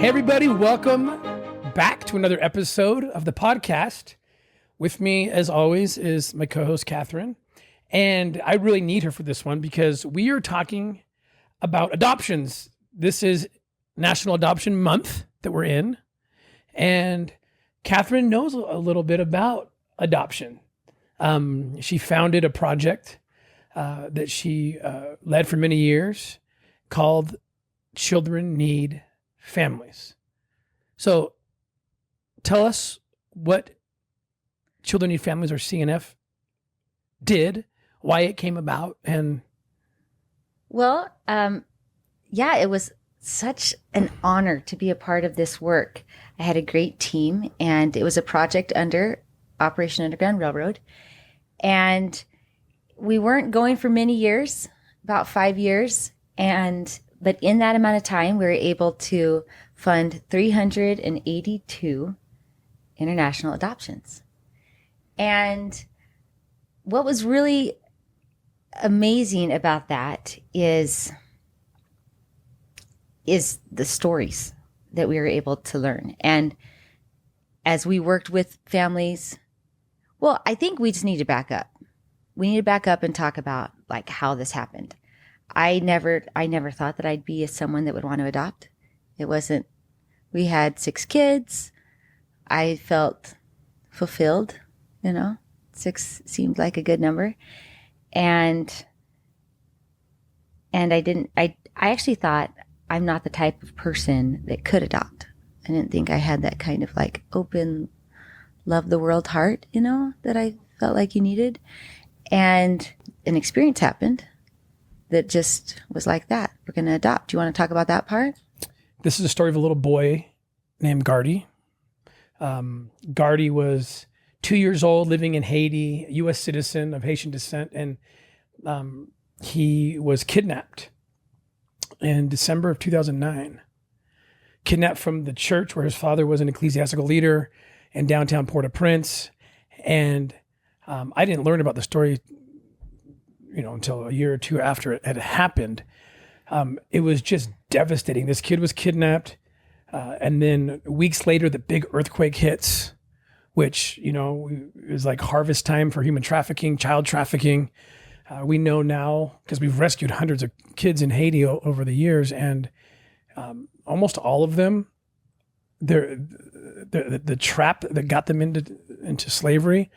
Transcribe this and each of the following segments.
Everybody, welcome back to another episode of the podcast. With me, as always, is my co-host, Katherine. And I really need her for this one because we are talking about adoptions. This is National Adoption Month that we're in. And Katherine knows a little bit about adoption. She founded a project that she led for many years called Children Need Families. So tell us what Children Need Families, or CNF, did, why it came about, and... Well, yeah, it was such an honor to be a part of this work. I had a great team, and it was a project under Operation Underground Railroad. And we weren't going for many years, about 5 years. But in that amount of time, we were able to fund 382 international adoptions. And what was really amazing about that is the stories that we were able to learn. And as we worked with families, well, I think we just need to back up. We need to back up and talk about like how this happened. I never thought that I'd be someone that would want to adopt. It wasn't, we had 6 kids. I felt fulfilled, 6 seemed like a good number. And I actually thought I'm not the type of person that could adopt. I didn't think I had that kind of like open, love the world heart, that I felt like you needed. And an experience happened that just was like that. We're going to adopt. Do you want to talk about that part? This is a story of a little boy named Gardy. Gardy was 2 years old, living in Haiti, a U.S. citizen of Haitian descent, and he was kidnapped in December of 2009. Kidnapped from the church where his father was an ecclesiastical leader in downtown Port-au-Prince. And I didn't learn about the story until a year or two after it had happened. It was just devastating. This kid was kidnapped. And then weeks later, the big earthquake hits, which, is like harvest time for human trafficking, child trafficking. We know now because we've rescued hundreds of kids in Haiti over the years, and almost all of them, the trap that got them into slavery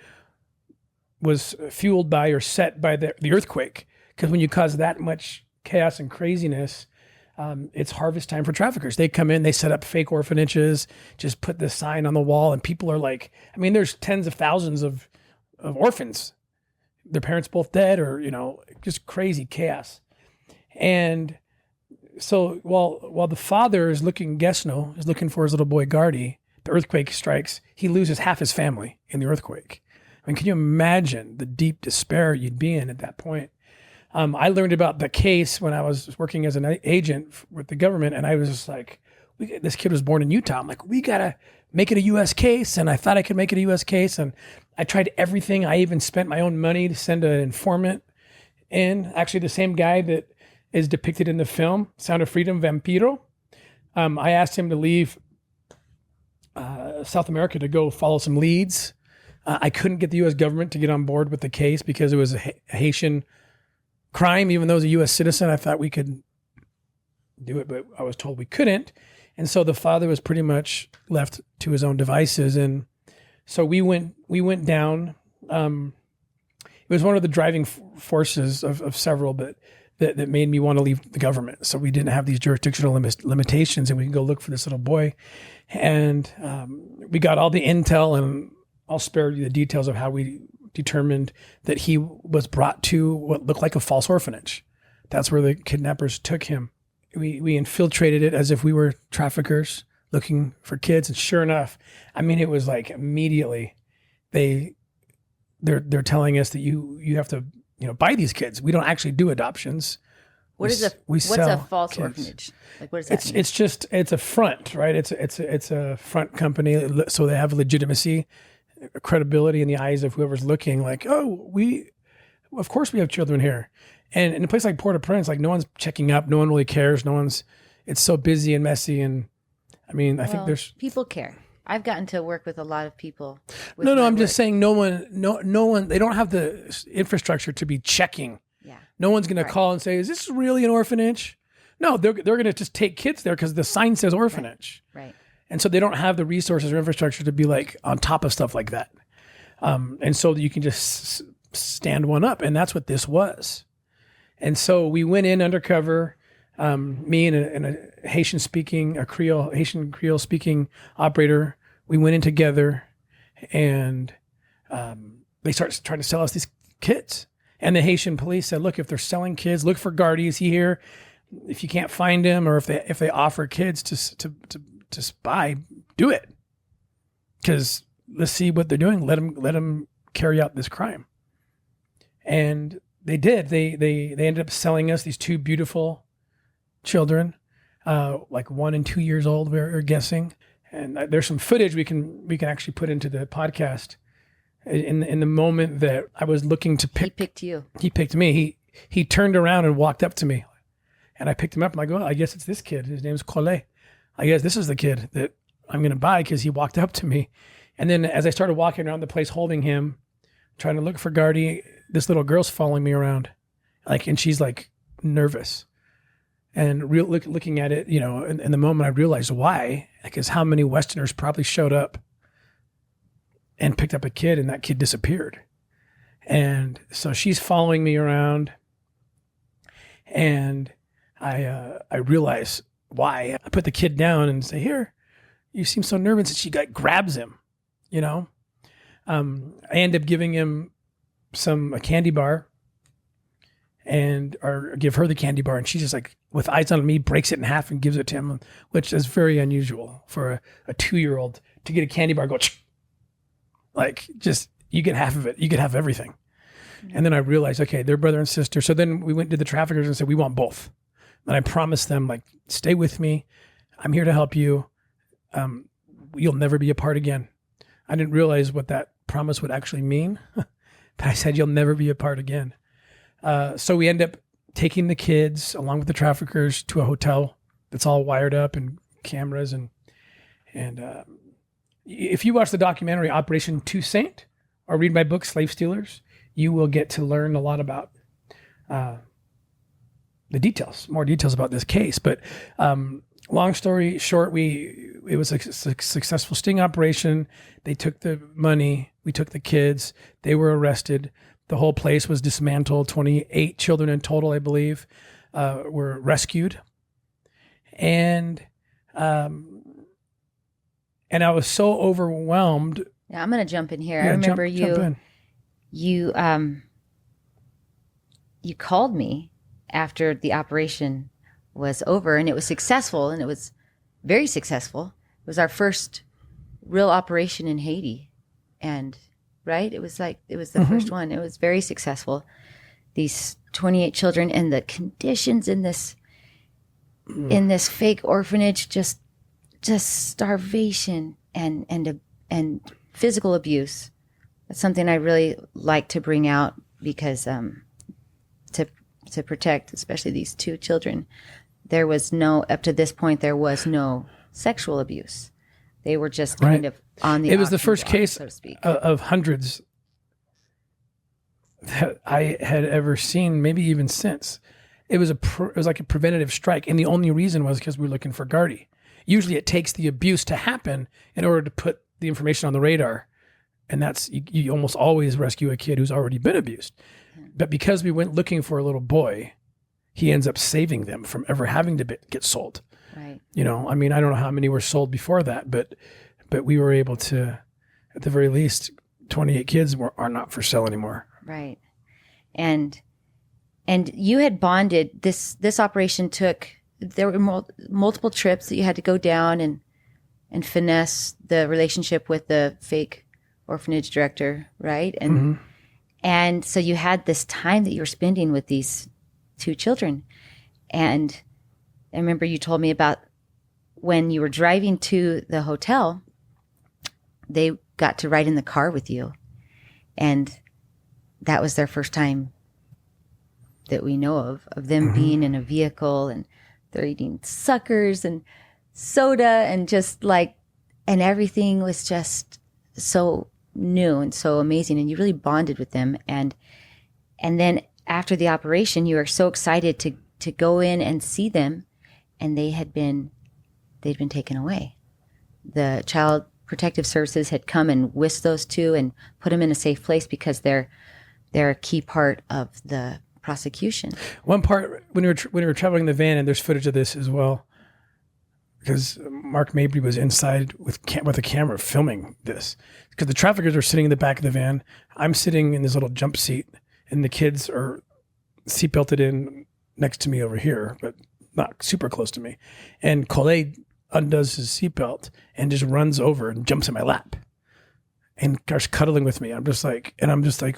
was fueled by or set by the earthquake. Because when you cause that much chaos and craziness, it's harvest time for traffickers. They come in, they set up fake orphanages, just put this sign on the wall, and people are like, there's tens of thousands of orphans. Their parents both dead, or, just crazy chaos. And so while the father is looking for his little boy Gardy, the earthquake strikes, he loses half his family in the earthquake. Can you imagine the deep despair you'd be in at that point? I learned about the case when I was working as an agent with the government, and I was just like, this kid was born in Utah. I'm like, we got to make it a U.S. case. And I thought I could make it a U.S. case. And I tried everything. I even spent my own money to send an informant in. Actually, the same guy that is depicted in the film, Sound of Freedom, Vampiro. I asked him to leave South America to go follow some leads. I couldn't get the U.S. government to get on board with the case because it was a Haitian crime. Even though as a U.S. citizen, I thought we could do it, but I was told we couldn't. And so the father was pretty much left to his own devices. And so we went down. It was one of the driving forces of several, but that made me want to leave the government. So we didn't have these jurisdictional limitations, and we can go look for this little boy. And we got all the intel, and I'll spare you the details of how we determined that he was brought to what looked like a false orphanage. That's where the kidnappers took him. We infiltrated it as if we were traffickers looking for kids. And sure enough, it was like immediately they're telling us that you have to, buy these kids. We don't actually do adoptions. What's a false orphanage? Like, what does that mean? It's a front, right? It's a front company. So they have legitimacy, credibility in the eyes of whoever's looking, like, of course we have children here. And in a place like Port-au-Prince, like no one's checking up, no one really cares. It's so busy and messy. And I mean, I think there's people care. I've gotten to work with a lot of people. No, I'm just saying no one, they don't have the infrastructure to be checking. Yeah. No one's going to call and say, is this really an orphanage? No, they're going to just take kids there because the sign says orphanage. Right. And so they don't have the resources or infrastructure to be like on top of stuff like that. And so you can just stand one up. And that's what this was. And so we went in undercover, me and a Haitian Creole speaking operator. We went in together, and they started trying to sell us these kids. And the Haitian police said, look, if they're selling kids, look for Gardy. Is he here? If you can't find him, or if they offer kids to spy, do it. Because let's see what they're doing. Let them carry out this crime. And they did. They ended up selling us these two beautiful children, like 1 and 2 years old, we're guessing. And there's some footage we can actually put into the podcast. In the moment that I was looking to pick, he picked you. He picked me. He turned around and walked up to me, and I picked him up. I'm like, oh, I guess it's this kid. His name's Collet. I guess this is the kid that I'm going to buy because he walked up to me. And then as I started walking around the place holding him, trying to look for Gardy, this little girl's following me around, and she's like nervous. And looking at it, in the moment I realized why, because how many Westerners probably showed up and picked up a kid, and that kid disappeared. And so she's following me around, and I realize why. I put the kid down and say, "Here, you seem so nervous." And she grabs him, I end up giving him a candy bar, or give her the candy bar, and she just with eyes on me breaks it in half and gives it to him, which is very unusual for a 2-year-old to get a candy bar, just you get half of it, you get half everything. Mm-hmm. And then I realized, okay, they're brother and sister. So then we went to the traffickers and said, we want both. And I promised them, stay with me. I'm here to help you. You'll never be apart again. I didn't realize what that promise would actually mean, but I said, you'll never be apart again. So we end up taking the kids along with the traffickers to a hotel that's all wired up and cameras. And if you watch the documentary Operation Toussaint or read my book, Slave Stealers, you will get to learn a lot about more details about this case. But long story short, it was a successful sting operation. They took the money. We took the kids. They were arrested. The whole place was dismantled. 28 children in total, I believe, were rescued. And I was so overwhelmed. Yeah, I'm going to jump in here. I remember you called me after the operation was over, and it was successful, and it was very successful. It was our first real operation in Haiti. And right? It was the first one. It was very successful. These 28 children, and the conditions in this fake orphanage, just starvation and physical abuse. That's something I really like to bring out because to protect, especially these two children, up to this point, there was no sexual abuse. They were just kind of on the. It was the first case, so to speak, of hundreds that I had ever seen, maybe even since. It was like a preventative strike, and the only reason was because we were looking for Gardy. Usually, it takes the abuse to happen in order to put the information on the radar, and that's you almost always rescue a kid who's already been abused. But because we went looking for a little boy, he ends up saving them from ever having to get sold. Right. I don't know how many were sold before that, but we were able to, at the very least, 28 kids are not for sale anymore. Right. And you had bonded. This operation there were multiple trips that you had to go down and finesse the relationship with the fake orphanage director, right? And so you had this time that you were spending with these two children. And I remember you told me about when you were driving to the hotel, they got to ride in the car with you. And that was their first time that we know of them being in a vehicle, and they're eating suckers. And soda and just like, and everything was just so new and so amazing. And you really bonded with them. And then after the operation, you were so excited to go in and see them. And they'd been taken away. The Child Protective Services had come and whisked those two and put them in a safe place because they're a key part of the prosecution. One part when we were traveling the van, and there's footage of this as well, because Mark Mabry was inside with a camera filming this. Because the traffickers are sitting in the back of the van, I'm sitting in this little jump seat, and the kids are seatbelted in next to me over here, but not super close to me. And Collet undoes his seatbelt and just runs over and jumps in my lap and starts cuddling with me. I'm just like,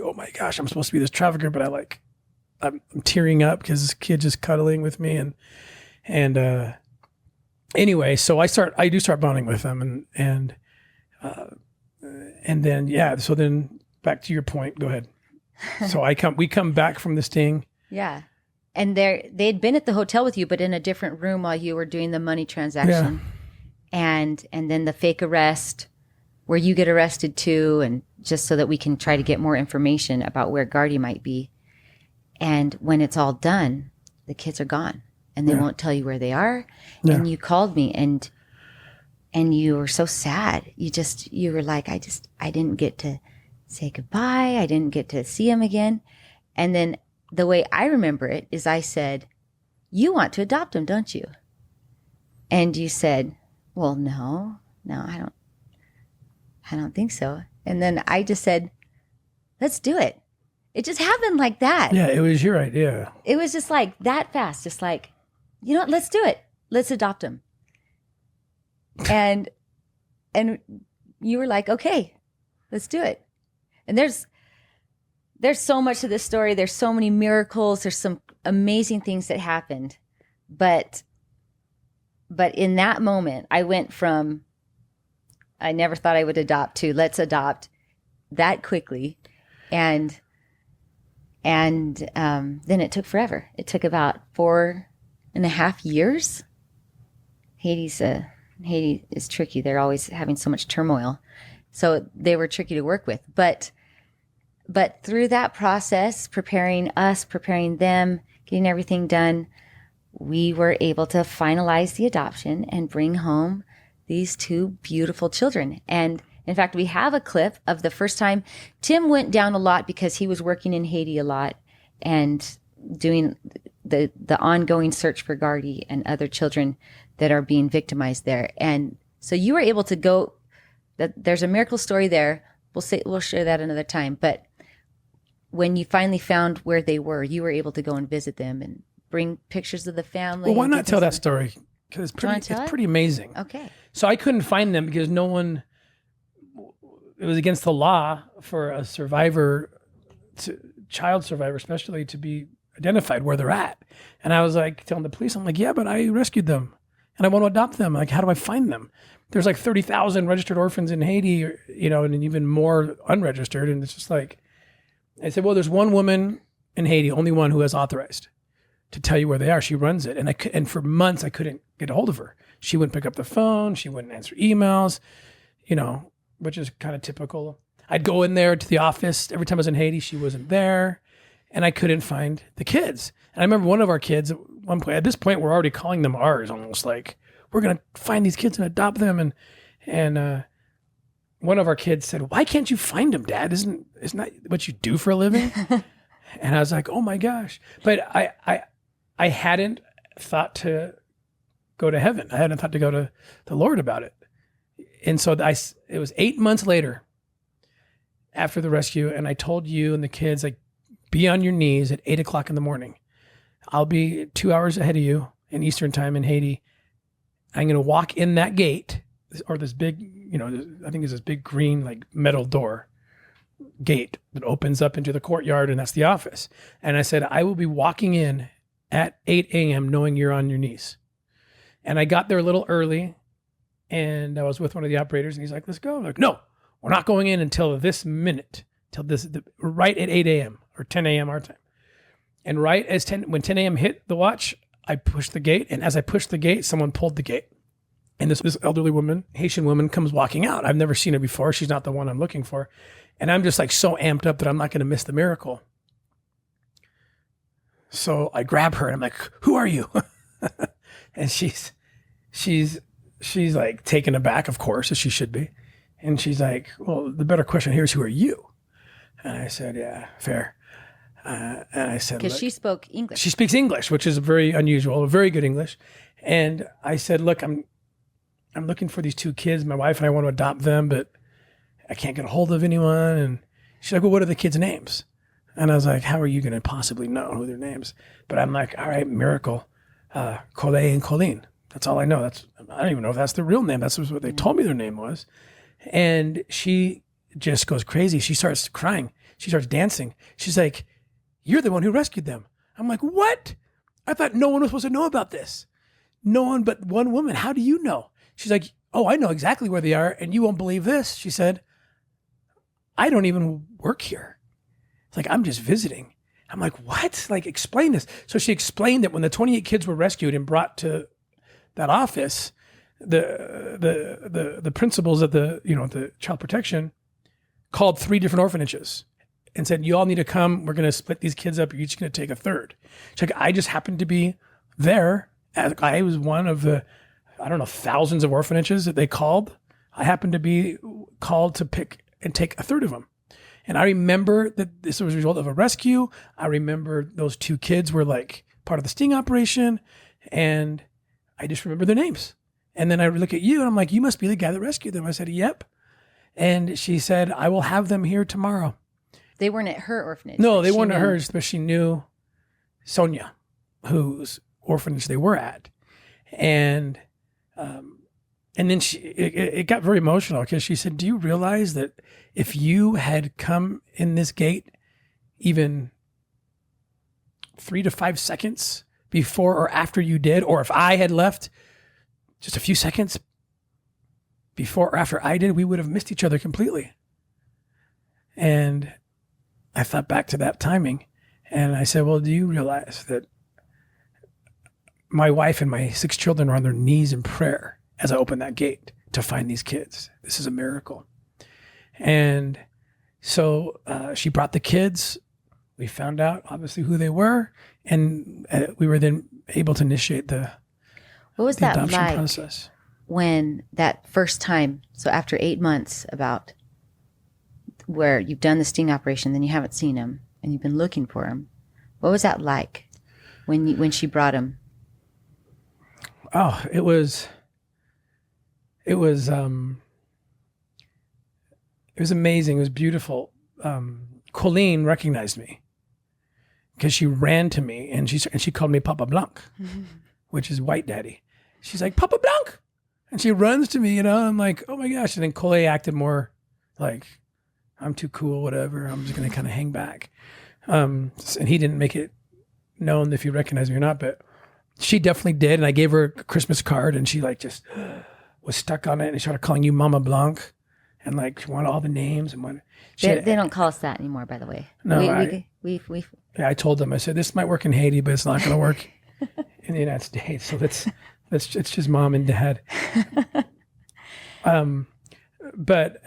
oh my gosh, I'm supposed to be this trafficker, but I'm tearing up because this kid just cuddling with me. And anyway, so I do start bonding with them, and then, yeah. So then back to your point, go ahead. So we come back from the sting. Yeah. And they'd been at the hotel with you, but in a different room while you were doing the money transaction. Yeah. And then the fake arrest where you get arrested too. And just so that we can try to get more information about where Gardy might be. And when it's all done, the kids are gone and they won't tell you where they are. Yeah. And you called me and you were so sad. You were like, I didn't get to say goodbye. I didn't get to see him again. And then the way I remember it is I said, you want to adopt him, don't you? And you said, well, no, I don't think so. And then I just said, let's do it. It just happened like that. Yeah, it was your idea. It was just like that fast. Just like, you know what, let's do it. Let's adopt him. And you were like, okay, let's do it. And there's so much to this story. There's so many miracles. There's some amazing things that happened. But in that moment, I went from, I never thought I would adopt to let's adopt that quickly. And then it took forever. It took about 4.5 years. Haiti is tricky. They're always having so much turmoil. So they were tricky to work with. But through that process, preparing them, getting everything done, we were able to finalize the adoption and bring home these two beautiful children. And in fact, we have a clip of the first time. Tim went down a lot because he was working in Haiti a lot and doing the ongoing search for Gardy and other children that are being victimized there. And so you were able to go, there's a miracle story there. We'll share that another time. But when you finally found where they were, you were able to go and visit them and bring pictures of the family. Well, why not tell that story? Because it's pretty amazing. Okay. So I couldn't find them because it was against the law for a child survivor especially, to be identified where they're at. And I was like telling the police, I'm like, yeah, but I rescued them and I want to adopt them. Like, how do I find them? There's like 30,000 registered orphans in Haiti, and even more unregistered. And it's just like, I said, well, there's one woman in Haiti, only one who has authorized to tell you where they are. She runs it. And for months I couldn't get a hold of her. She wouldn't pick up the phone. She wouldn't answer emails, which is kind of typical. I'd go in there to the office every time I was in Haiti. She wasn't there and I couldn't find the kids. And I remember one of our kids at this point, we're already calling them ours, almost like we're going to find these kids and adopt them. And one of our kids said, why can't you find them, Dad? Isn't that what you do for a living? And I was like, oh my gosh. But I hadn't thought to go to heaven. I hadn't thought to go to the Lord about it. And so it was 8 months later after the rescue. And I told you and the kids, like, be on your knees at 8:00 in the morning. I'll be 2 hours ahead of you in Eastern time in Haiti. I'm going to walk in that gate, or this big, I think it's this big green, like, metal door gate that opens up into the courtyard, and that's the office. And I said, I will be walking in at 8 a.m. knowing you're on your knees. And I got there a little early, and I was with one of the operators, and he's like, let's go. I'm like, no, we're not going in until this minute, right at 8 a.m. or 10 a.m. our time. And right as when 10 a.m. hit the watch, I pushed the gate. And as I pushed the gate, someone pulled the gate. And this elderly woman, Haitian woman, comes walking out. I've never seen her before. She's not the one I'm looking for. And I'm just like so amped up that I'm not going to miss the miracle. So I grab her and I'm like, who are you? And she's like taken aback, of course, as she should be. And she's like, well, the better question here is, who are you? And I said, yeah, fair. And I said, Because she spoke English. She speaks English, which is very unusual, very good English. And I said, look, I'm looking for these 2 kids. My wife and I want to adopt them, but I can't get a hold of anyone. And she's like, well, what are the kids' names? And I was like, how are you going to possibly know who their names? But I'm like, all right, Miracle, Colette and Colleen. That's all I know. I don't even know if that's their real name. That's what they told me their name was. And she just goes crazy. She starts crying. She starts dancing. She's like, you're the one who rescued them. I'm like, what? I thought no one was supposed to know about this. No one but one woman. How do you know? She's like, oh, I know exactly where they are. And you won't believe this. She said, I don't even work here. It's like, I'm just visiting. I'm like, what? Like, explain this. So she explained that when the 28 kids were rescued and brought to that office, the principals of the child protection called 3 different orphanages and said, you all need to come. We're going to split these kids up. You're each going to take a third. She's like, I just happened to be there. I was one of the, I don't know, thousands of orphanages that they called. I happened to be called to pick and take a third of them. And I remember that this was a result of a rescue. I remember those 2 kids were like part of the sting operation. And I just remember their names. And then I look at you and I'm like, you must be the guy that rescued them. I said, yep. And she said, I will have them here tomorrow. They weren't at her orphanage. No, they weren't at hers, but she knew Sonia, whose orphanage they were at. And then it got very emotional because she said, do you realize that if you had come in this gate even 3 to 5 seconds before or after you did, or if I had left just a few seconds before or after I did, we would have missed each other completely. And I thought back to that timing and I said, well, do you realize that my wife and my 6 children are on their knees in prayer as I open that gate to find these kids? This is a miracle. And so she brought the kids. We found out obviously who they were, and we were then able to initiate the what was that adoption like process. When that first time, so after 8 months, about where you've done the sting operation, then you haven't seen him and you've been looking for him. What was that like when she brought him? Oh, it was amazing. It was beautiful. Colleen recognized me because she ran to me and she called me Papa Blanc, which is white daddy. She's like, Papa Blanc. And she runs to me, I'm like, oh my gosh. And then Colleen acted more like, I'm too cool, whatever. I'm just going to kind of hang back. And he didn't make it known if he recognized me or not, but she definitely did. And I gave her a Christmas card and she like just was stuck on it and started calling you Mama Blanc and like she wanted all the names and what. They don't call us that anymore, by the way. No, Yeah, I told them, I said, this might work in Haiti, but it's not going to work in the United States. So it's just mom and dad. But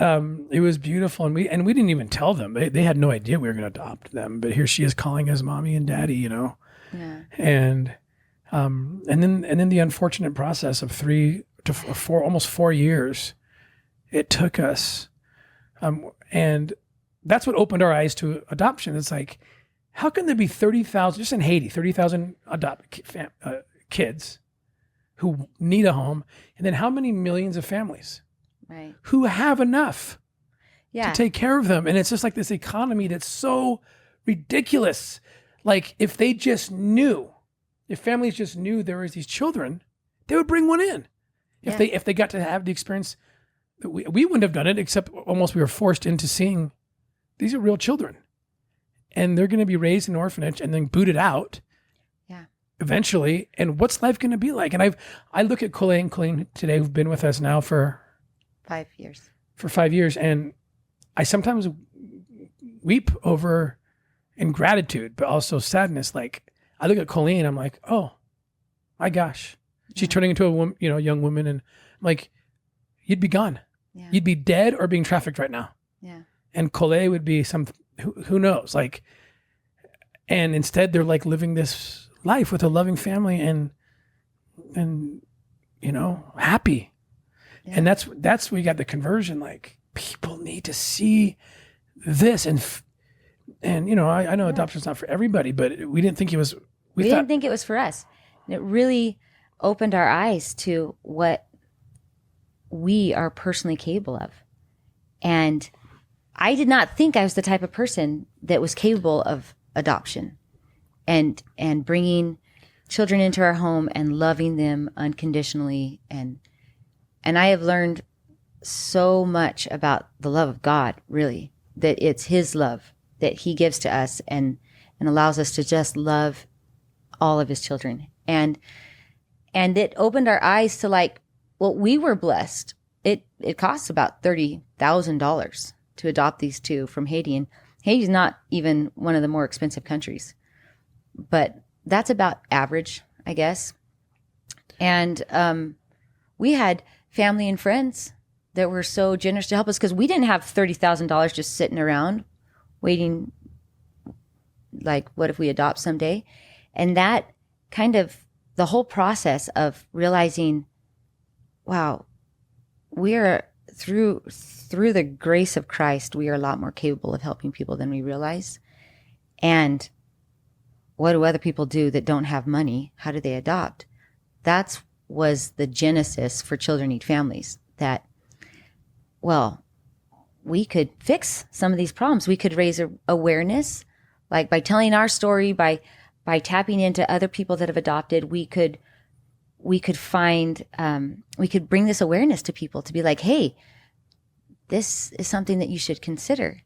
it was beautiful. And we didn't even tell them. They had no idea we were going to adopt them. But here she is calling us mommy and daddy, Yeah. And then the unfortunate process of 3 to 4, almost 4 years, it took us. And that's what opened our eyes to adoption. It's like, how can there be 30,000, just in Haiti, 30,000 kids who need a home? And then how many millions of families who have enough to take care of them? And it's just like this economy that's so ridiculous. Like if families just knew there was these children, they would bring one in. If they got to have the experience, we wouldn't have done it, except almost we were forced into seeing these are real children. And they're going to be raised in an orphanage and then booted out eventually. And what's life going to be like? And I look at Colleen today, who've been with us now for 5 years. For 5 years. And I sometimes weep over in gratitude, but also sadness. Like I look at Colleen, I'm like, oh my gosh, she's turning into a woman, young woman. And I'm like you'd be gone. Yeah. You'd be dead or being trafficked right now. Yeah. And Collet would be who knows, like, and instead they're like living this life with a loving family and happy. Yeah. And that's where you got the conversion. Like, people need to see this. And I know adoption's not for everybody, but we didn't think it was. We didn't think it was for us. And it really opened our eyes to what we are personally capable of. And I did not think I was the type of person that was capable of adoption and bringing children into our home and loving them unconditionally. And I have learned so much about the love of God, really, that it's his love that he gives to us and allows us to just love all of his children. And it opened our eyes to like, well, we were blessed. It costs about $30,000 to adopt these two from Haiti. And Haiti's not even one of the more expensive countries, but that's about average, I guess. And we had family and friends that were so generous to help us because we didn't have $30,000 just sitting around waiting, like, what if we adopt someday? And that kind of, the whole process of realizing, wow, we are through the grace of Christ, we are a lot more capable of helping people than we realize. And what do other people do that don't have money? How do they adopt? That was the genesis for Children Need Families, that, well, we could fix some of these problems. We could raise awareness, like by telling our story, by tapping into other people that have adopted. We could find, we could bring this awareness to people to be like, hey, this is something that you should consider.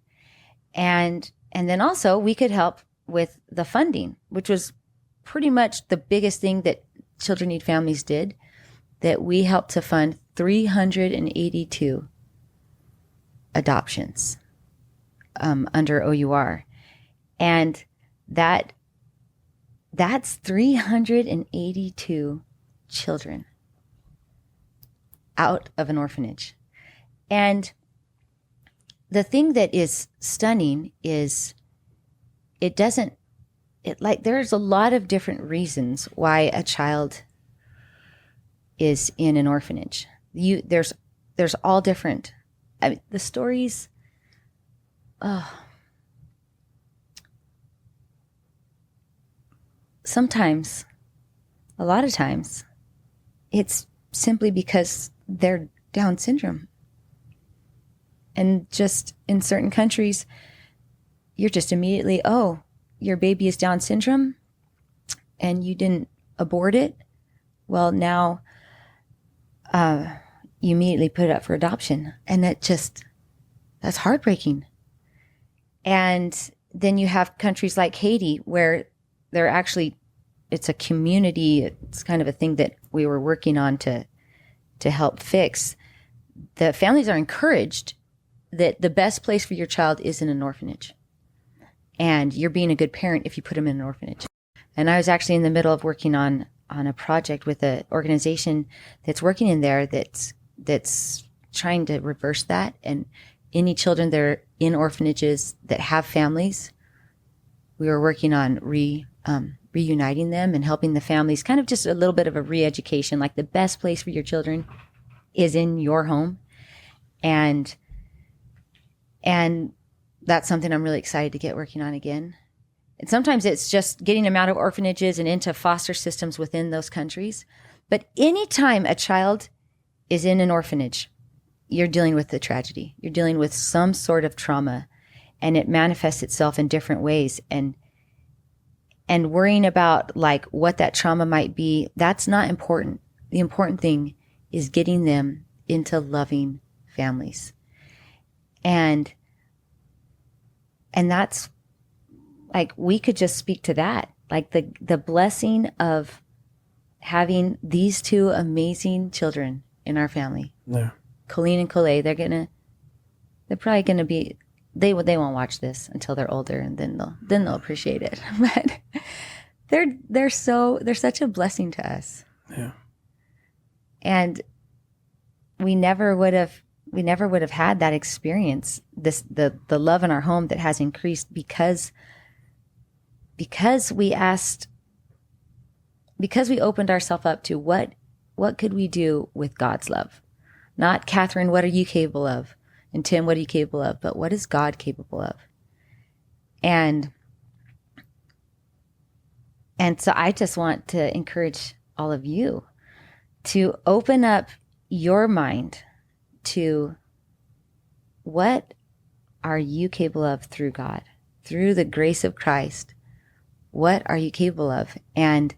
And then also we could help with the funding, which was pretty much the biggest thing that Children Need Families did, that we helped to fund 382 adoptions under OUR. And that's 382 children out of an orphanage. And the thing that is stunning is there's a lot of different reasons why a child is in an orphanage. There's all different. I mean, the stories, sometimes, a lot of times, it's simply because they're Down syndrome. And just in certain countries, you're just immediately, oh, your baby is Down syndrome and you didn't abort it. Well, now you immediately put it up for adoption. And that's heartbreaking. And then you have countries like Haiti where they're actually, it's a community. It's kind of a thing that we were working on to help fix. The families are encouraged that the best place for your child is in an orphanage. And you're being a good parent if you put them in an orphanage. And I was actually in the middle of working on a project with an organization that's working in there that's trying to reverse that. And any children that are in orphanages that have families, we were working on reuniting them and helping the families, kind of just a little bit of a re-education, like the best place for your children is in your home. And that's something I'm really excited to get working on again. And sometimes it's just getting them out of orphanages and into foster systems within those countries. But anytime a child is in an orphanage, you're dealing with the tragedy. You're dealing with some sort of trauma, and it manifests itself in different ways. And worrying about like what that trauma might be, that's not important. The important thing is getting them into loving families. And that's like, we could just speak to that, like the blessing of having these two amazing children in our family. Yeah. Colleen and Collet, they're probably gonna be, they won't watch this until they're older, and then they'll appreciate it. But they're such a blessing to us. Yeah. And we never would have had that experience, the love in our home that has increased because we opened ourselves up to what could we do with God's love. Not, Katherine, what are you capable of? And Tim, what are you capable of? But what is God capable of? And so I just want to encourage all of you to open up your mind to what are you capable of through God, through the grace of Christ. What are you capable of? And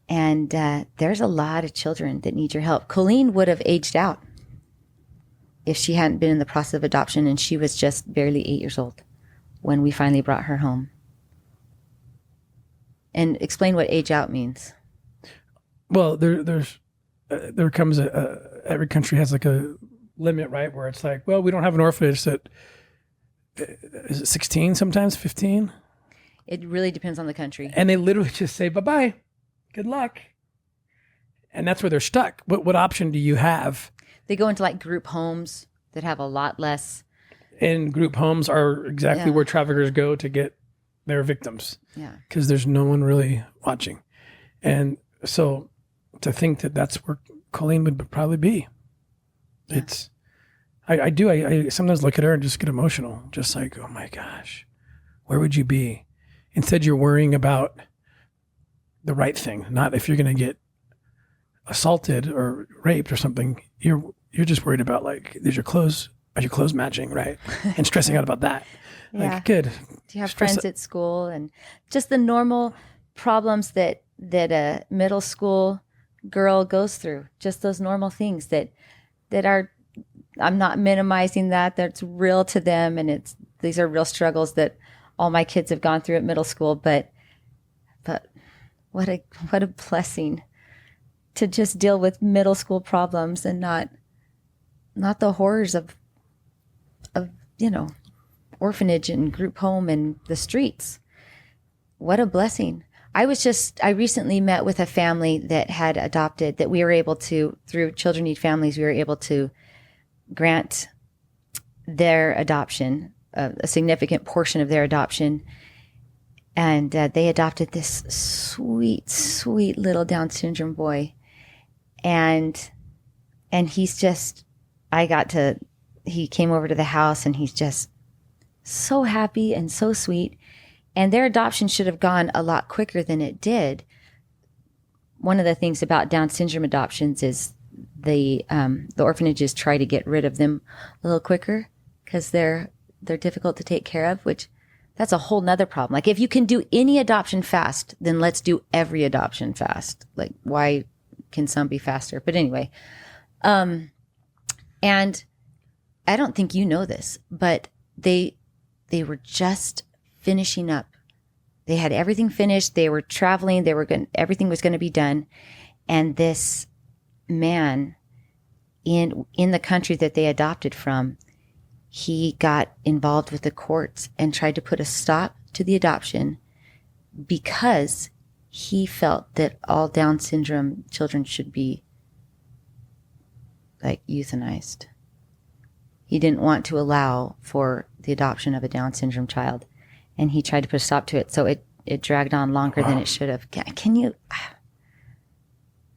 there's a lot of children that need your help. Colleen would have aged out if she hadn't been in the process of adoption, and she was just barely 8 years old when we finally brought her home. And explain what age out means. Well, there comes every country has like a limit, right? Where it's like, well, we don't have an orphanage that is it 16 sometimes, 15? It really depends on the country. And they literally just say, bye-bye, good luck. And that's where they're stuck. What option do you have? They go into like group homes that have a lot less. And group homes are exactly where traffickers go to get their victims. Yeah. Because there's no one really watching. And so to think that that's where Colleen would probably be. Yeah. It's, I sometimes look at her and just get emotional. Just like, oh my gosh, where would you be? Instead, you're worrying about the right thing, not if you're going to get assaulted or raped or something. You're just worried about like, are your clothes matching, right? And stressing out about that. Yeah. Like, good. Do you have friends at school? And just the normal problems that a middle school girl goes through. Just those normal things that are, I'm not minimizing that. That's real to them. And these are real struggles that all my kids have gone through at middle school. But what a blessing to just deal with middle school problems and not the horrors of orphanage and group home and the streets. What a blessing. I recently met with a family that had adopted, that we were able to, through Children Need Families, we were able to grant their adoption, a significant portion of their adoption. And they adopted this sweet, sweet little Down syndrome boy. And he's just, he came over to the house and he's just so happy and so sweet. And their adoption should have gone a lot quicker than it did. One of the things about Down syndrome adoptions is the orphanages try to get rid of them a little quicker because they're difficult to take care of, which that's a whole nother problem. Like, if you can do any adoption fast, then let's do every adoption fast. Like, why can some be faster? But anyway, and I don't think you know this, but they were just finishing up. They had everything finished. They were traveling. Everything was going to be done. And this man in the country that they adopted from, he got involved with the courts and tried to put a stop to the adoption because he felt that all Down syndrome children should be like euthanized. He didn't want to allow for the adoption of a Down syndrome child, and he tried to put a stop to it. So it dragged on longer than it should have. Can you?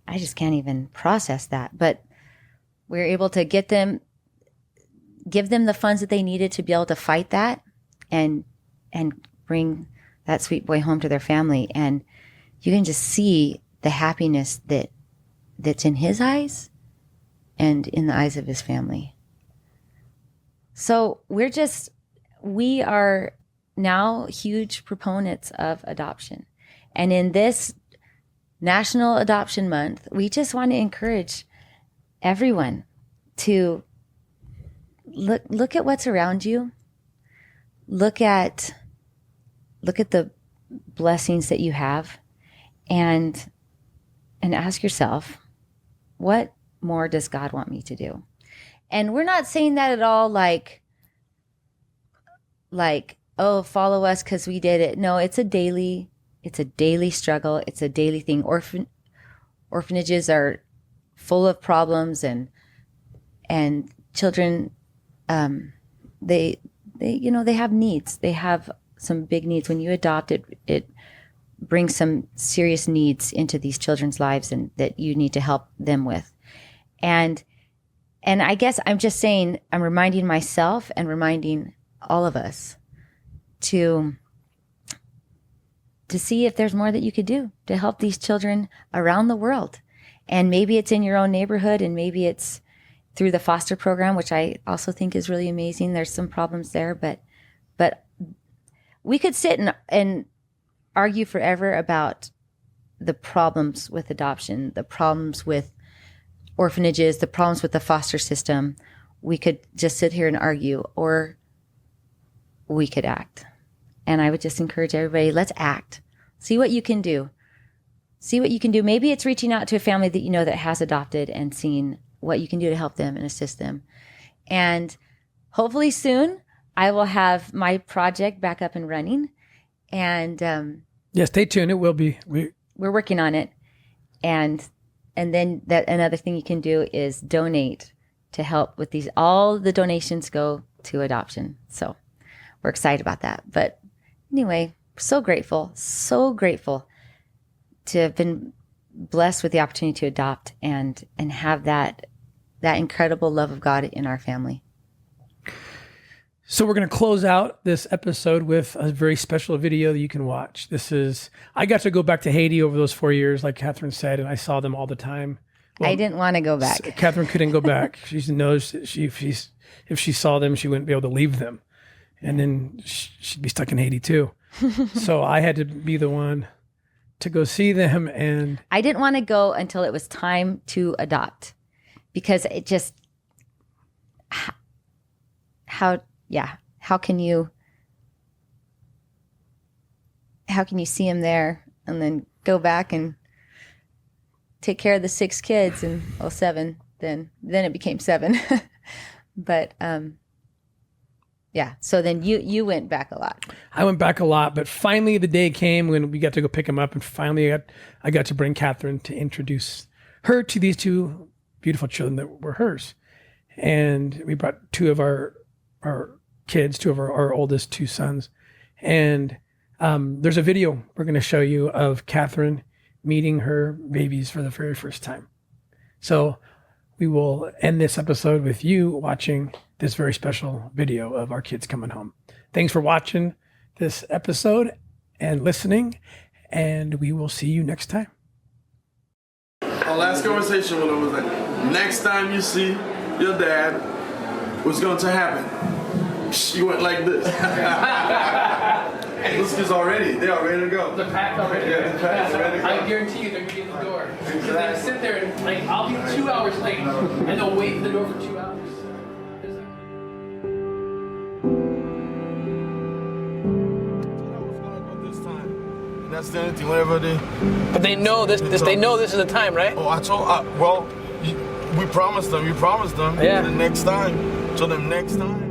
I just can't even process that. But we were able to give them the funds that they needed to be able to fight that and bring that sweet boy home to their family. And you can just see the happiness that's in his eyes and in the eyes of his family. So we are now huge proponents of adoption. And in this National Adoption Month, we just want to encourage everyone to look at what's around you. Look at the blessings that you have and ask yourself, what more does God want me to do? And we're not saying that at all like, oh, follow us because we did it. No, it's a daily struggle. It's a daily thing. Orphanages are full of problems, and children, they have needs. They have some big needs. When you adopt, it brings some serious needs into these children's lives, and that you need to help them with. And I guess I'm just saying, I'm reminding myself and reminding all of us to see if there's more that you could do to help these children around the world. And maybe it's in your own neighborhood, and maybe it's through the foster program, which I also think is really amazing. There's some problems there, but we could sit and argue forever about the problems with adoption, the problems with orphanages, the problems with the foster system. We could just sit here and argue, or we could act. And I would just encourage everybody, let's act. See what you can do. See what you can do. Maybe it's reaching out to a family that you know that has adopted and seeing what you can do to help them and assist them. And hopefully soon I will have my project back up and running. And yeah, stay tuned. It will be. We're working on it. And then another thing you can do is donate to help with these. All the donations go to adoption. So we're excited about that. But anyway, so grateful to have been blessed with the opportunity to adopt and have that incredible love of God in our family. So we're going to close out this episode with a very special video that you can watch. I got to go back to Haiti over those 4 years, like Katherine said, and I saw them all the time. Well, I didn't want to go back. Katherine couldn't go back. She knows that if she saw them, she wouldn't be able to leave them. And then she'd be stuck in Haiti too. So I had to be the one to go see them. And I didn't want to go until it was time to adopt, because it just, how can you see him there and then go back and take care of the 6 kids and 7, then it became 7. But yeah, so then you went back a lot. I went back a lot, but finally the day came when we got to go pick him up, and finally I got to bring Katherine to introduce her to these 2 beautiful children that were hers. And we brought 2 of our kids, 2 of our oldest 2 sons. And there's a video we're going to show you of Katherine meeting her babies for the very first time. So we will end this episode with you watching this very special video of our kids coming home. Thanks for watching this episode and listening, and we will see you next time. Our last conversation with her was like, next time you see your dad, what's going to happen? She went like this. Those kids they're all ready to go. They're packed already. Yeah, they're packed. They're ready to go. I guarantee you they're going to be in the door. Because they sit there and I'll be 2 hours late, and they'll wait in the door for 2 hours. That's the only thing. Whenever they. But they know this. They know this is the time, right? Oh, we promised them. Yeah. The next time. So the next time.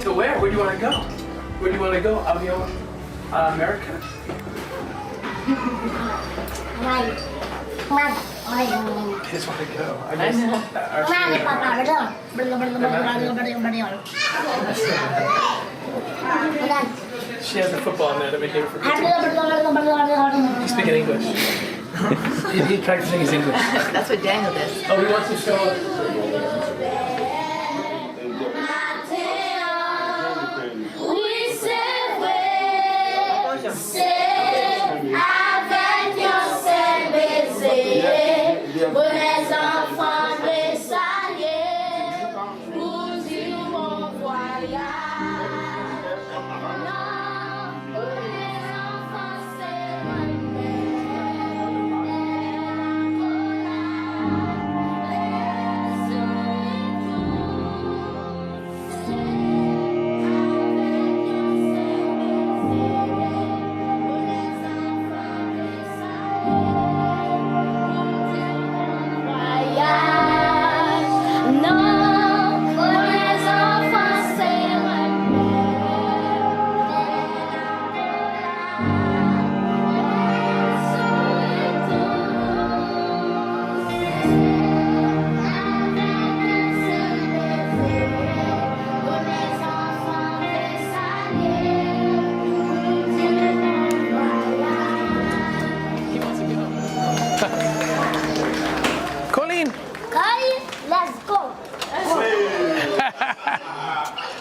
To where? Where do you want to go? Where do you want to go? America? I just want to go. She has a football net. I've been here for 15 years. He's speaking English. He's practicing his English. That's what Daniel does. Oh, he wants to show us.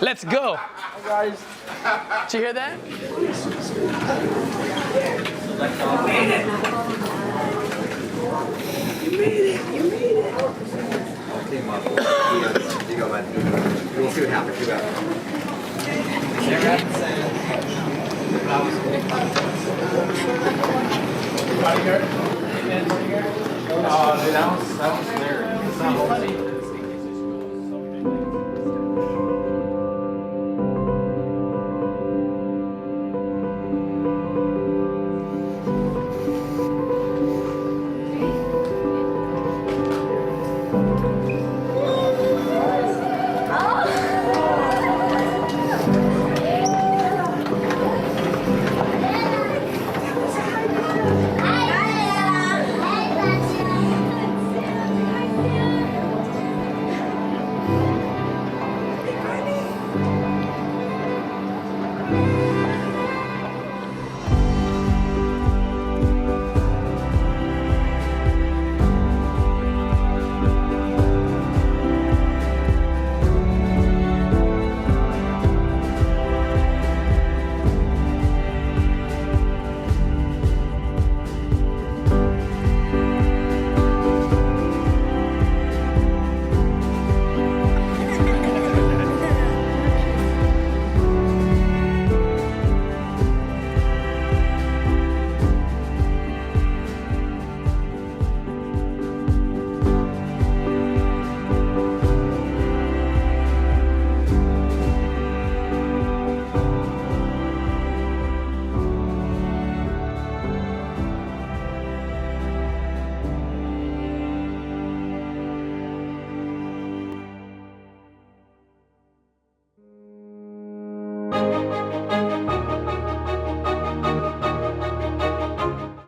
Let's go. Hi guys. Did you hear that? You made it. You made it. Team up. You go, man. We'll see what happens. You got Anybody here? that was there. It's not